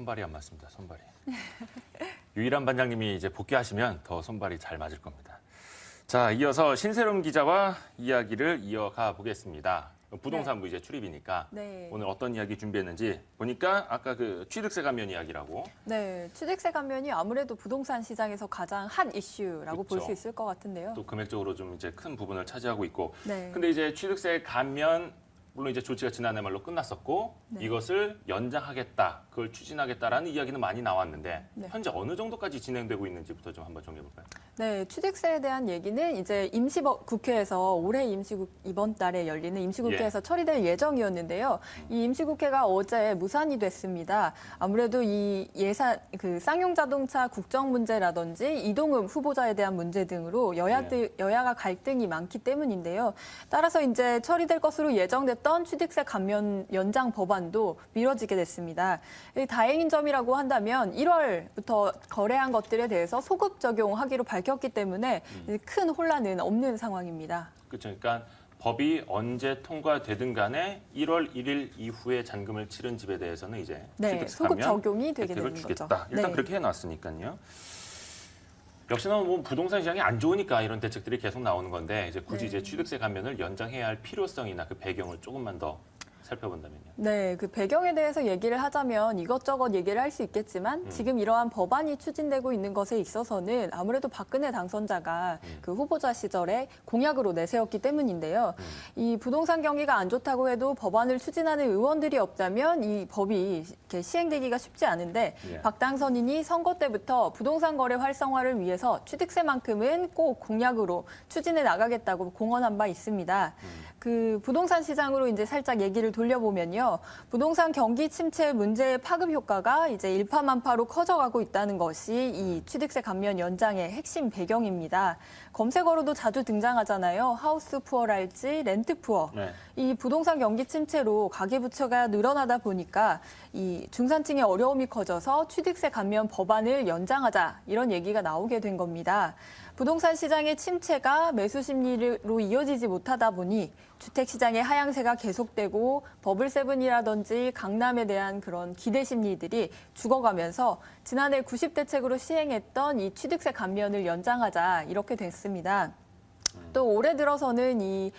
손발이 안 맞습니다. 손발이. 유일한 반장님이 이제 복귀하시면 더 손발이 잘 맞을 겁니다. 자, 이어서 신세롬 기자와 이야기를 이어가 보겠습니다. 부동산부 이제 출입이니까 오늘 어떤 이야기 준비했는지 보니까 아까 그 취득세 감면 이야기라고. 네, 취득세 감면이 아무래도 부동산 시장에서 가장 핫 이슈라고 볼 수 있을 것 같은데요. 또 금액적으로 좀 이제 큰 부분을 차지하고 있고. 네. 근데 이제 취득세 감면 물론 이제 조치가 지난해 말로 끝났었고 네. 이것을 연장하겠다, 그걸 추진하겠다라는 이야기는 많이 나왔는데 네. 현재 어느 정도까지 진행되고 있는지부터 좀 한번 정해볼까요? 네, 취득세에 대한 얘기는 이제 임시국회에서 올해 이번 달에 열리는 임시국회에서 처리될 예정이었는데요. 이 임시국회가 어제 무산이 됐습니다. 아무래도 이 예산 쌍용자동차 국정 문제라든지 이동읍 후보자에 대한 문제 등으로 여야가 갈등이 많기 때문인데요. 따라서 이제 처리될 것으로 예정됐던 취득세 감면 연장 법안도 미뤄지게 됐습니다. 다행인 점이라고 한다면 1월부터 거래한 것들에 대해서 소급 적용하기로 밝혔기 때문에 큰 혼란은 없는 상황입니다. 그렇죠. 그러니까 법이 언제 통과되든 간에 1월 1일 이후에 잔금을 치른 집에 대해서는 이제 취득세 소급 감면 적용이 되게 혜택을 되는 주겠다. 거죠. 일단 그렇게 해놨으니까요. 역시나 뭐 부동산 시장이 안 좋으니까 이런 대책들이 계속 나오는 건데 이제 굳이 이제 취득세 감면을 연장해야 할 필요성이나 그 배경을 조금만 더 살펴본다면요. 네, 그 배경에 대해서 얘기를 하자면 이것저것 얘기를 할 수 있겠지만 지금 이러한 법안이 추진되고 있는 것에 있어서는 아무래도 박근혜 당선자가 그 후보자 시절에 공약으로 내세웠기 때문인데요. 이 부동산 경기가 안 좋다고 해도 법안을 추진하는 의원들이 없다면 이 법이 이렇게 시행되기가 쉽지 않은데 박 당선인이 선거 때부터 부동산 거래 활성화를 위해서 취득세만큼은 꼭 공약으로 추진해 나가겠다고 공언한 바 있습니다. 그 부동산 시장으로 이제 살짝 얘기를 돌려보면요. 부동산 경기 침체 문제의 파급 효과가 이제 일파만파로 커져가고 있다는 것이 이 취득세 감면 연장의 핵심 배경입니다. 검색어로도 자주 등장하잖아요. 하우스 푸어랄지 렌트 푸어. 이 부동산 경기 침체로 가계부채가 늘어나다 보니까 이 중산층의 어려움이 커져서 취득세 감면 법안을 연장하자 이런 얘기가 나오게 된 겁니다. 부동산 시장의 침체가 매수 심리로 이어지지 못하다 보니 주택 시장의 하향세가 계속되고 버블세븐이라든지 강남에 대한 그런 기대 심리들이 죽어가면서 지난해 90대책으로 시행했던 이 취득세 감면을 연장하자 이렇게 됐습니다. 또 올해 들어서는 이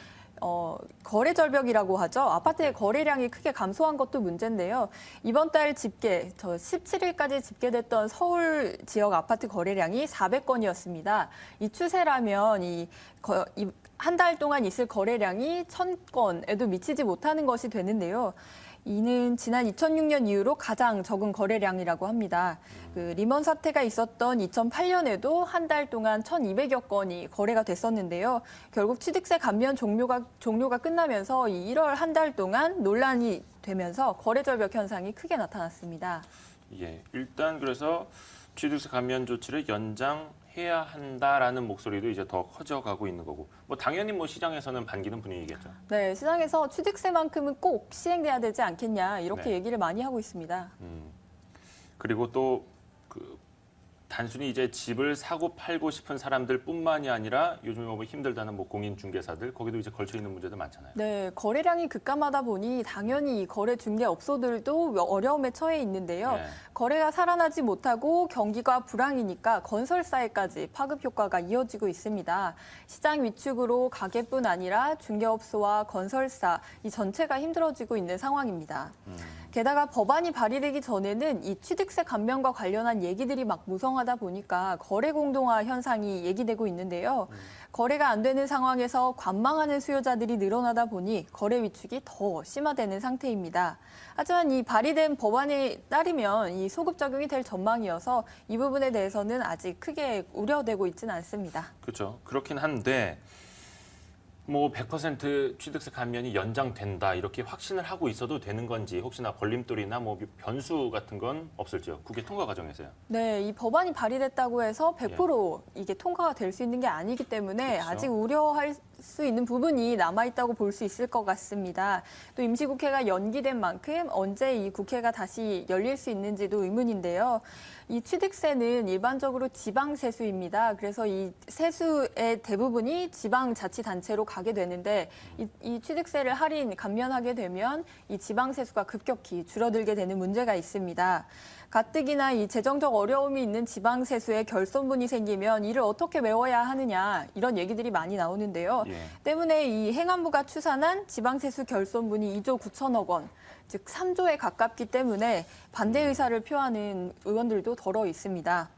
거래 절벽이라고 하죠. 아파트의 거래량이 크게 감소한 것도 문제인데요. 이번 달 집계, 17일까지 집계됐던 서울 지역 아파트 거래량이 400건이었습니다. 이 추세라면 한 달 동안 있을 거래량이 1000건에도 미치지 못하는 것이 되는데요. 이는 지난 2006년 이후로 가장 적은 거래량이라고 합니다. 그 리먼 사태가 있었던 2008년에도 한 달 동안 1,200여 건이 거래가 됐었는데요. 결국 취득세 감면 종료가 끝나면서 이 1월 한 달 동안 논란이 되면서 거래 절벽 현상이 크게 나타났습니다. 예, 일단 그래서 취득세 감면 조치를 연장해야 한다라는 목소리도 이제 더 커져가고 있는 거고, 뭐 당연히 뭐 시장에서는 반기는 분위기겠죠. 네, 시장에서 취득세만큼은 꼭 시행돼야 되지 않겠냐 이렇게 얘기를 많이 하고 있습니다. 그리고 또 단순히 이제 집을 사고 팔고 싶은 사람들뿐만이 아니라 요즘에 뭐 힘들다는 뭐 공인 중개사들 거기도 이제 걸쳐 있는 문제도 많잖아요. 네, 거래량이 급감하다 보니 당연히 거래 중개업소들도 어려움에 처해 있는데요. 거래가 살아나지 못하고 경기가 불황이니까 건설사에까지 파급 효과가 이어지고 있습니다. 시장 위축으로 가게뿐 아니라 중개업소와 건설사 이 전체가 힘들어지고 있는 상황입니다. 게다가 법안이 발의되기 전에는 이 취득세 감면과 관련한 얘기들이 막 무성하다 보니까 거래 공동화 현상이 얘기되고 있는데요. 거래가 안 되는 상황에서 관망하는 수요자들이 늘어나다 보니 거래 위축이 더 심화되는 상태입니다. 하지만 이 발의된 법안에 따르면 이 소급 적용이 될 전망이어서 이 부분에 대해서는 아직 크게 우려되고 있지는 않습니다. 그렇죠. 그렇긴 한데 뭐 100% 취득세 감면이 연장된다 이렇게 확신을 하고 있어도 되는 건지 혹시나 걸림돌이나 뭐 변수 같은 건 없을지요? 국회 통과 과정에서요. 네, 이 법안이 발의됐다고 해서 100% 이게 통과가 될 수 있는 게 아니기 때문에 아직 우려할 수 있는 부분이 남아있다고 볼 수 있을 것 같습니다. 또 임시국회가 연기된 만큼 언제 이 국회가 다시 열릴 수 있는지도 의문인데요. 이 취득세는 일반적으로 지방세수입니다. 그래서 이 세수의 대부분이 지방자치단체로 가게 되는데 이 취득세를 감면하게 되면 이 지방세수가 급격히 줄어들게 되는 문제가 있습니다. 가뜩이나 이 재정적 어려움이 있는 지방 세수에 결손분이 생기면 이를 어떻게 메워야 하느냐 이런 얘기들이 많이 나오는데요. 예. 때문에 이 행안부가 추산한 지방 세수 결손분이 2조 9천억 원, 즉 3조에 가깝기 때문에 반대 의사를 표하는 의원들도 더러 있습니다.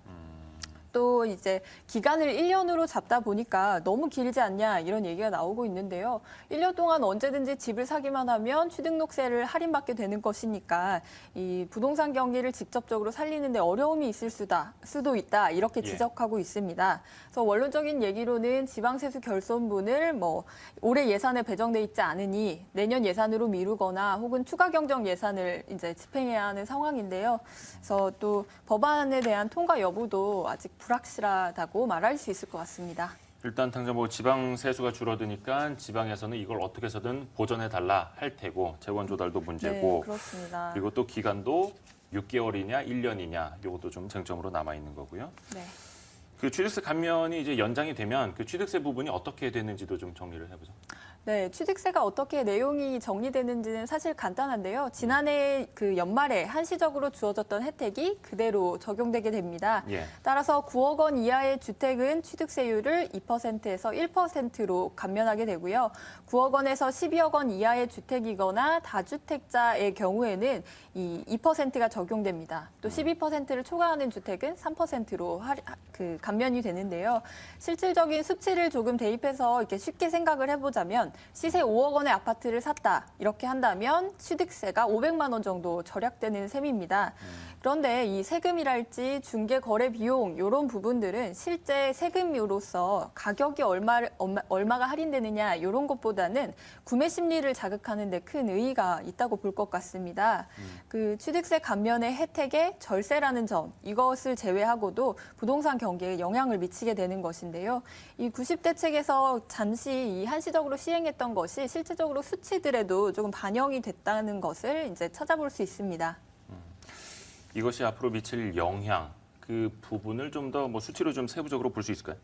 또 이제 기간을 1년으로 잡다 보니까 너무 길지 않냐 이런 얘기가 나오고 있는데요. 1년 동안 언제든지 집을 사기만 하면 취등록세를 할인받게 되는 것이니까 이 부동산 경기를 직접적으로 살리는 데 어려움이 있을 수도 있다 이렇게 지적하고 있습니다. 그래서 원론적인 얘기로는 지방세수 결손분을 뭐 올해 예산에 배정돼 있지 않으니 내년 예산으로 미루거나 혹은 추가 경정 예산을 이제 집행해야 하는 상황인데요. 그래서 또 법안에 대한 통과 여부도 아직 불확실하다고 말할 수 있을 것 같습니다. 일단 당장 뭐 지방 세수가 줄어드니까 지방에서는 이걸 어떻게 해서든 보전해달라 할 테고 재원 조달도 문제고 네, 그렇습니다. 그리고 또 기간도 6개월이냐 1년이냐 이것도 좀 쟁점으로 남아 있는 거고요. 네. 그 취득세 감면이 이제 연장이 되면 그 취득세 부분이 어떻게 되는지도 좀 정리를 해보죠. 네, 취득세가 어떻게 내용이 정리되는지는 사실 간단한데요. 지난해 그 연말에 한시적으로 주어졌던 혜택이 그대로 적용되게 됩니다. 예. 따라서 9억 원 이하의 주택은 취득세율을 2%에서 1%로 감면하게 되고요. 9억 원에서 12억 원 이하의 주택이거나 다주택자의 경우에는 이 2%가 적용됩니다. 또 12%를 초과하는 주택은 3%로 감면이 되는데요. 실질적인 수치를 조금 대입해서 이렇게 쉽게 생각을 해보자면 시세 5억 원의 아파트를 샀다 이렇게 한다면 취득세가 500만 원 정도 절약되는 셈입니다. 그런데 이 세금이랄지 중개 거래 비용 이런 부분들은 실제 세금으로서 가격이 얼마가 할인되느냐 이런 것보다는 구매 심리를 자극하는 데 큰 의의가 있다고 볼 것 같습니다. 그 취득세 감면의 혜택의 절세라는 점 이것을 제외하고도 부동산 경기에 영향을 미치게 되는 것인데요. 이 90대책에서 잠시 이 한시적으로 시행했던 것이 실질적으로 수치들에도 조금 반영이 됐다는 것을 이제 찾아볼 수 있습니다. 이것이 앞으로 미칠 영향 그 부분을 좀 더 뭐 수치로 좀 세부적으로 볼 수 있을까요?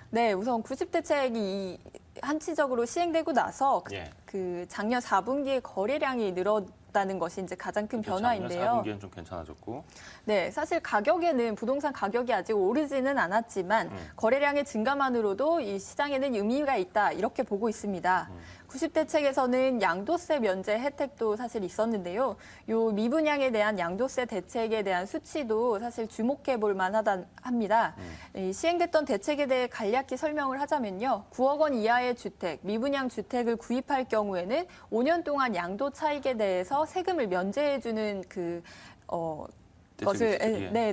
네, 우선 90대책이 한시적으로 시행되고 나서 그 작년 4분기에 거래량이 늘었다는 것이 이제 가장 큰 변화인데요. 작년 4분기엔 좀 괜찮아졌고. 네, 사실 가격에는 부동산 가격이 아직 오르지는 않았지만 거래량의 증가만으로도 이 시장에는 의미가 있다 이렇게 보고 있습니다. 90대책에서는 양도세 면제 혜택도 사실 있었는데요. 요 미분양에 대한 양도세 대책에 대한 수치도 사실 주목해 볼 만하다 합니다. 이 시행됐던 대책에 대해 간략히 설명을 하자면요. 9억 원 이하의 주택, 미분양 주택을 구입할 경우에는 5년 동안 양도 차익에 대해서 세금을 면제해 주는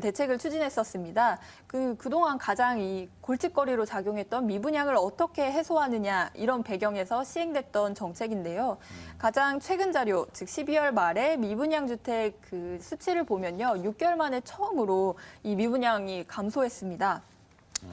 대책을 추진했었습니다. 그동안 가장 이 골칫거리로 작용했던 미분양을 어떻게 해소하느냐 이런 배경에서 시행됐던 정책인데요. 가장 최근 자료, 즉 12월 말에 미분양 주택 그 수치를 보면요. 6개월 만에 처음으로 이 미분양이 감소했습니다.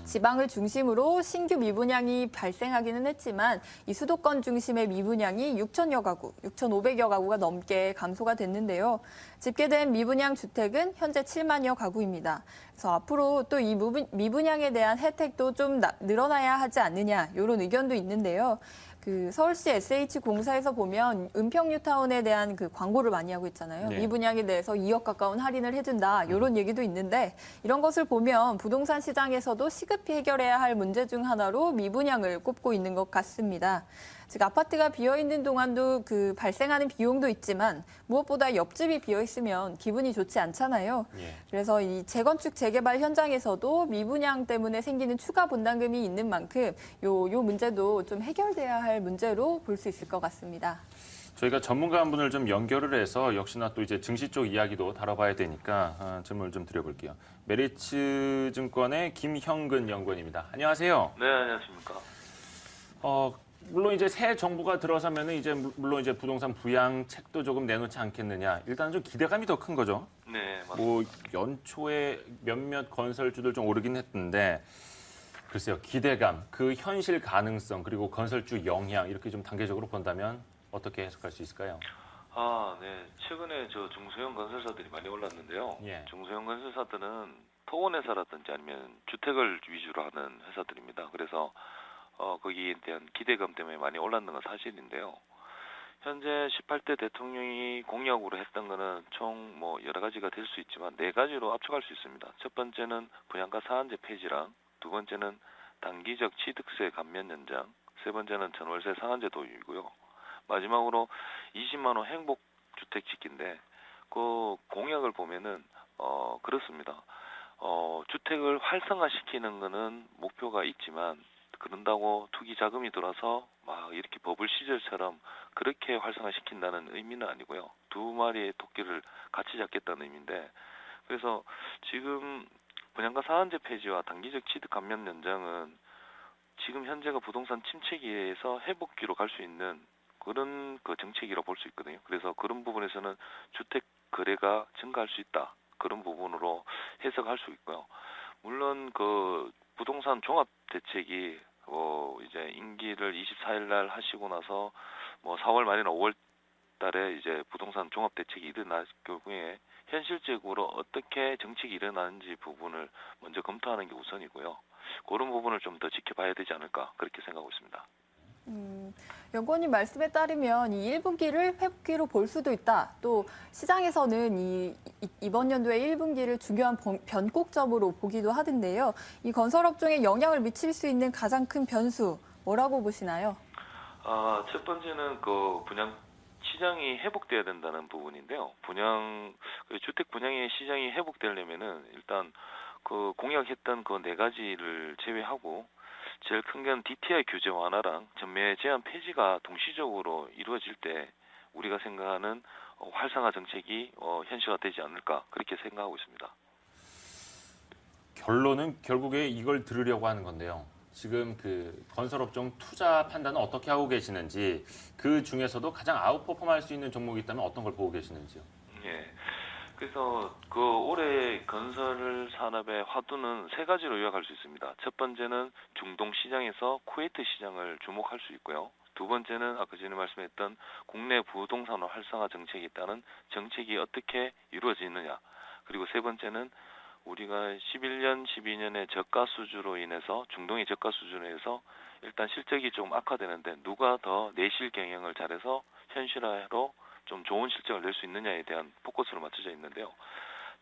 지방을 중심으로 신규 미분양이 발생하기는 했지만 이 수도권 중심의 미분양이 6천여 가구, 6,500여 가구가 넘게 감소가 됐는데요. 집계된 미분양 주택은 현재 7만여 가구입니다. 그래서 앞으로 또 이 미분양에 대한 혜택도 좀 늘어나야 하지 않느냐 이런 의견도 있는데요. 그 서울시 SH공사에서 보면 은평뉴타운에 대한 그 광고를 많이 하고 있잖아요. 네. 미분양에 대해서 2억 가까운 할인을 해준다 이런 얘기도 있는데 이런 것을 보면 부동산 시장에서도 시급히 해결해야 할 문제 중 하나로 미분양을 꼽고 있는 것 같습니다. 즉 아파트가 비어 있는 동안도 그 발생하는 비용도 있지만 무엇보다 옆집이 비어 있으면 기분이 좋지 않잖아요. 그래서 이 재건축 재개발 현장에서도 미분양 때문에 생기는 추가 분담금이 있는 만큼 요 문제도 좀 해결돼야 할 문제로 볼 수 있을 것 같습니다. 저희가 전문가 한 분을 좀 연결을 해서 역시나 또 이제 증시 쪽 이야기도 다뤄봐야 되니까 질문을 좀 드려볼게요. 메리츠 증권의 김형근 연구원입니다. 안녕하세요. 네, 안녕하십니까. 물론 이제 새 정부가 들어서면은 이제 물론 이제 부동산 부양책도 조금 내놓지 않겠느냐. 일단 좀 기대감이 더 큰 거죠. 네, 맞습니다. 뭐 연초에 몇몇 건설주들 좀 오르긴 했는데 글쎄요. 기대감, 그 현실 가능성 그리고 건설주 영향 이렇게 좀 단계적으로 본다면 어떻게 해석할 수 있을까요? 네. 최근에 중소형 건설사들이 많이 올랐는데요. 중소형 건설사들은 토건회사라든지 아니면 주택을 위주로 하는 회사들입니다. 그래서 거기에 대한 기대감 때문에 많이 올랐는 건 사실인데요. 현재 18대 대통령이 공약으로 했던 거는 총 뭐 여러 가지가 될 수 있지만 네 가지로 압축할 수 있습니다. 첫 번째는 분양가 상한제 폐지랑, 두 번째는 단기적 취득세 감면 연장, 세 번째는 전월세 상한제 도입이고요. 마지막으로 20만 원 행복주택 짓기인데 그 공약을 보면은 그렇습니다. 주택을 활성화시키는 거는 목표가 있지만 그런다고 투기 자금이 들어서 막 이렇게 버블 시절처럼 그렇게 활성화시킨다는 의미는 아니고요. 두 마리의 토끼를 같이 잡겠다는 의미인데, 그래서 지금 분양가 상한제 폐지와 단기적 취득 감면 연장은 지금 현재가 부동산 침체기에서 회복기로 갈 수 있는 그런 그 정책이라고 볼 수 있거든요. 그래서 그런 부분에서는 주택 거래가 증가할 수 있다. 그런 부분으로 해석할 수 있고요. 물론 그 부동산 종합 대책이 이제 임기를 24일 날 하시고 나서 뭐 4월 말이나 5월 달에 이제 부동산 종합 대책이 일어날 경우에 현실적으로 어떻게 정책이 일어나는지 부분을 먼저 검토하는 게 우선이고요. 그런 부분을 좀 더 지켜봐야 되지 않을까 그렇게 생각하고 있습니다. 연구원님 말씀에 따르면 이 1분기를 회복기로 볼 수도 있다. 또 시장에서는 이번 연도의 1분기를 중요한 변곡점으로 보기도 하던데요. 이 건설업종에 영향을 미칠 수 있는 가장 큰 변수 뭐라고 보시나요? 첫 번째는 그 분양 시장이 회복돼야 된다는 부분인데요. 주택 분양의 시장이 회복되려면은 일단 그 공약했던 그 네 가지를 제외하고 제일 큰 건 DTI 규제 완화랑 전매 제한 폐지가 동시적으로 이루어질 때 우리가 생각하는 활성화 정책이 현실화되지 않을까 그렇게 생각하고 있습니다. 결론은 결국에 이걸 들으려고 하는 건데요. 지금 그 건설업종 투자 판단은 어떻게 하고 계시는지, 그 중에서도 가장 아웃퍼폼할 수 있는 종목이 있다면 어떤 걸 보고 계시는지요? 예. 그래서 그 올해 건설 산업의 화두는 세 가지로 요약할 수 있습니다. 첫 번째는 중동 시장에서 쿠웨이트 시장을 주목할 수 있고요. 두 번째는 아까 전에 말씀했던 국내 부동산 활성화 정책에 따른 정책이 어떻게 이루어지느냐. 그리고 세 번째는 우리가 11년, 12년의 저가 수주로 인해서 중동의 저가 수주로 인해서 일단 실적이 좀 악화되는데 누가 더 내실 경영을 잘해서 현실화로 좀 좋은 실적을 낼 수 있느냐에 대한 포커스로 맞춰져 있는데요.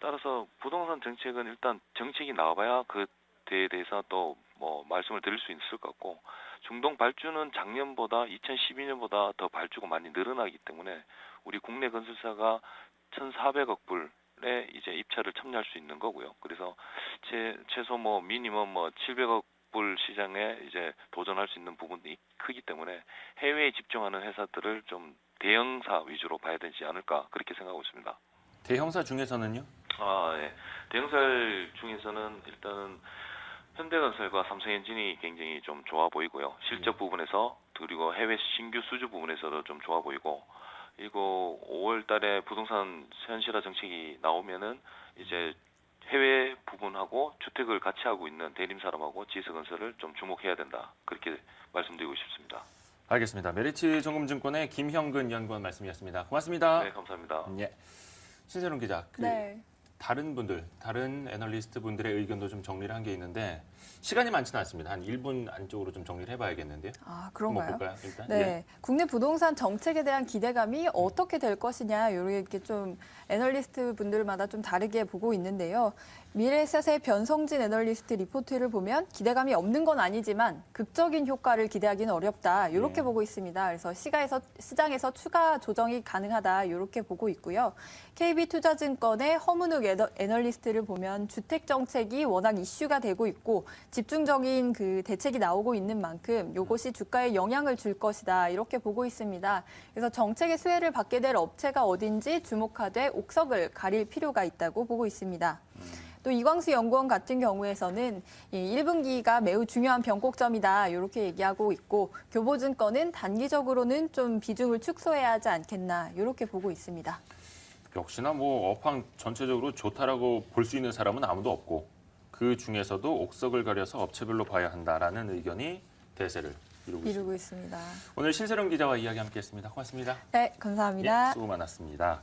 따라서 부동산 정책은 일단 정책이 나와봐야 그에 대해서 또 뭐 말씀을 드릴 수 있을 것 같고, 중동 발주는 작년보다 2012년보다 더 발주가 많이 늘어나기 때문에 우리 국내 건설사가 1,400억 불에 이제 입찰을 참여할 수 있는 거고요. 그래서 최소 뭐 미니멈 뭐 700억 불 시장에 이제 도전할 수 있는 부분이 크기 때문에 해외에 집중하는 회사들을 좀 대형사 위주로 봐야 되지 않을까 그렇게 생각하고 있습니다. 대형사 중에서는요? 네. 대형사 중에서는 일단은 현대건설과 삼성엔진이 굉장히 좀 좋아 보이고요. 실적 부분에서, 그리고 해외 신규 수주 부분에서도 좀 좋아 보이고, 그리고 5월 달에 부동산 현실화 정책이 나오면은 이제 해외 부분하고 주택을 같이 하고 있는 대림사람하고 지서건설을 좀 주목해야 된다. 그렇게 말씀드리고 싶습니다. 알겠습니다. 메리츠증권의 김형근 연구원 말씀이었습니다. 고맙습니다. 네, 감사합니다. 예. 신세롬 기자, 네. 다른 애널리스트 분들의 의견도 좀 정리를 한 게 있는데 시간이 많지는 않습니다. 한 1분 안쪽으로 좀 정리를 해봐야겠는데요. 그런가요? 한번 볼까요, 일단? 네. 예. 국내 부동산 정책에 대한 기대감이 어떻게 될 것이냐, 이렇게 좀 애널리스트 분들마다 좀 다르게 보고 있는데요. 미래에셋의 변성진 애널리스트 리포트를 보면 기대감이 없는 건 아니지만 극적인 효과를 기대하기는 어렵다, 이렇게 보고 있습니다. 그래서 시장에서 추가 조정이 가능하다, 이렇게 보고 있고요. KB투자증권의 허문욱 애널리스트를 보면 주택 정책이 워낙 이슈가 되고 있고 집중적인 그 대책이 나오고 있는 만큼 이것이 주가에 영향을 줄 것이다, 이렇게 보고 있습니다. 그래서 정책의 수혜를 받게 될 업체가 어딘지 주목하되 옥석을 가릴 필요가 있다고 보고 있습니다. 또 이광수 연구원 같은 경우에서는 1분기가 매우 중요한 변곡점이다, 이렇게 얘기하고 있고, 교보증권은 단기적으로는 좀 비중을 축소해야 하지 않겠나, 이렇게 보고 있습니다. 역시나 뭐 업황 전체적으로 좋다라고 볼 수 있는 사람은 아무도 없고, 그 중에서도 옥석을 가려서 업체별로 봐야 한다라는 의견이 대세를 이루고 있습니다. 오늘 신세롬 기자와 이야기 함께했습니다. 고맙습니다. 네, 감사합니다. 수고 많았습니다.